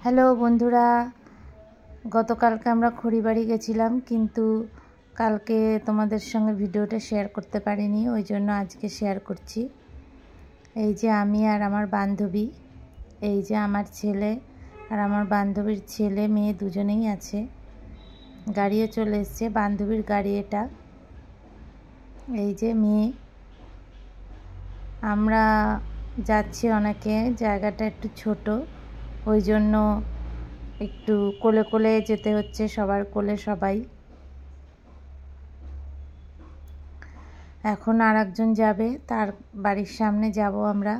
Hello বন্ধুরা, গতকালকে আমরা খড়িবাড়ি গেছিলাম, কিন্তু কালকে তোমাদের সঙ্গে ভিডিওটা শেয়ার করতে পারিনি, ওই জন্য আজকে শেয়ার করছি। এই যে আমি আর আমার বান্ধবী, এই যে আমার ছেলে আর আমার বান্ধবীর ছেলে মেয়ে দুজনেই আছে। গাড়িও চলে এসছে, বান্ধবীর গাড়ি এটা। এই যে মেয়ে, আমরা যাচ্ছি অনেকে, জায়গাটা একটু ছোট, ওই জন্য একটু কোলে কোলে যেতে হচ্ছে, সবার কোলে সবাই। এখন আর একজন যাবে, তার বাড়ির সামনে যাব আমরা।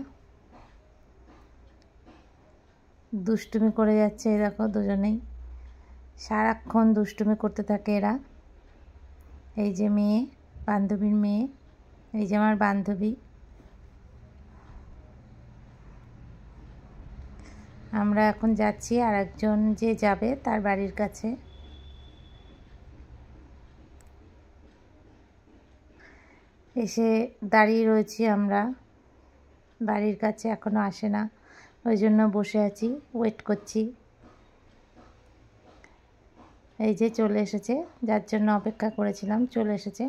দুষ্টুমি করে যাচ্ছে, এই দেখো দুজনেই সারাক্ষণ দুষ্টুমি করতে থাকে এরা। এই যে মেয়ে, বান্ধবীর মেয়ে, এই যে আমার বান্ধবী। আমরা এখন যাচ্ছি আর একজন যে যাবে তার বাড়ির কাছে। এসে দাঁড়িয়ে রয়েছি আমরা বাড়ির কাছে, এখনো আসে না, ওই জন্য বসে আছি, ওয়েট করছি। এই যে চলে এসেছে, যার জন্য অপেক্ষা করেছিলাম চলে এসেছে।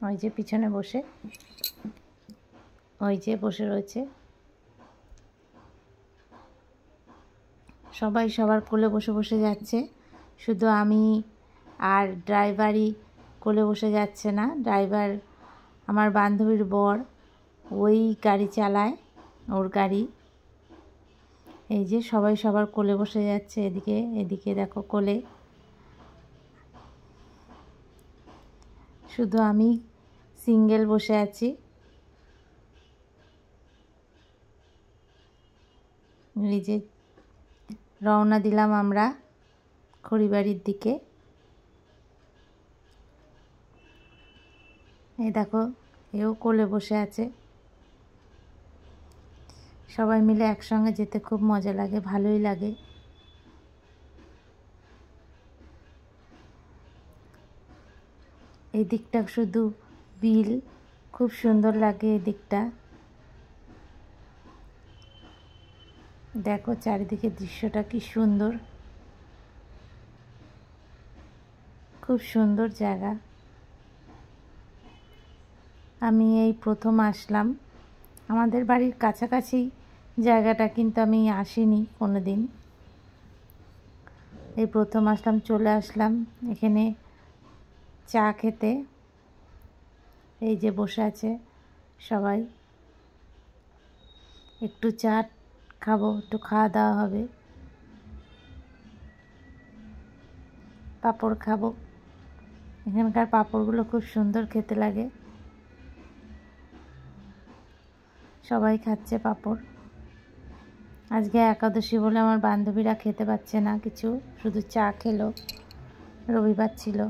ওই যে পিছনে বসে, ওই যে বসে রয়েছে। সবাই সবার কোলে বসে বসে যাচ্ছে, শুধু আমি আর ড্রাইভারই কোলে বসে যাচ্ছে না। ড্রাইভার আমার বান্ধবীর বর, ওই গাড়ি চালায়, ওর গাড়ি। এই যে সবাই সবার কোলে বসে যাচ্ছে, এদিকে এদিকে দেখো কোলে, শুধু আমি সিঙ্গেল বসে আছি। এই যে রওনা দিলাম আমরা খড়িবাড়ির দিকে। এই দেখো এও কোলে বসে আছে। সবাই মিলে একসঙ্গে যেতে খুব মজা লাগে, ভালোই লাগে। এই দিকটা শুধু বিল, খুব সুন্দর লাগে এই দিকটা। দেখো চারিদিকে দৃশ্যটা কি সুন্দর, খুব সুন্দর জায়গা। আমি এই প্রথম আসলাম, আমাদের বাড়ির কাছাকাছি জায়গাটা, কিন্তু আমি আসিনি কোনো দিন। এই প্রথম আসলাম, চলে আসলাম এখানে চা খেতে। এই যে বসে আছে সবাই, একটু চা খাবো, একটু খাওয়া দাওয়া হবে, পাঁপড় খাবো। এখানকার পাঁপড়গুলো খুব সুন্দর খেতে লাগে, সবাই খাচ্ছে পাঁপড়। আজকে একাদশী বলে আমার বান্ধবীরা খেতে পাচ্ছে না কিছু, শুধু চা খেলো, রবিবার ছিল।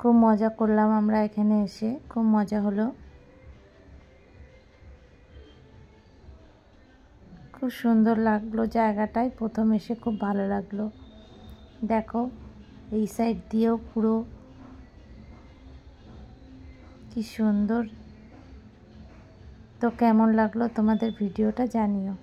খুব মজা করলাম আমরা এখানে এসে, খুব মজা হলো, খুব সুন্দর লাগলো জায়গাটায়। প্রথম এসে খুব ভালো লাগলো। দেখো এই সাইড দিয়েও পুরো কি সুন্দর। তো কেমন লাগলো তোমাদের ভিডিওটা জানিও।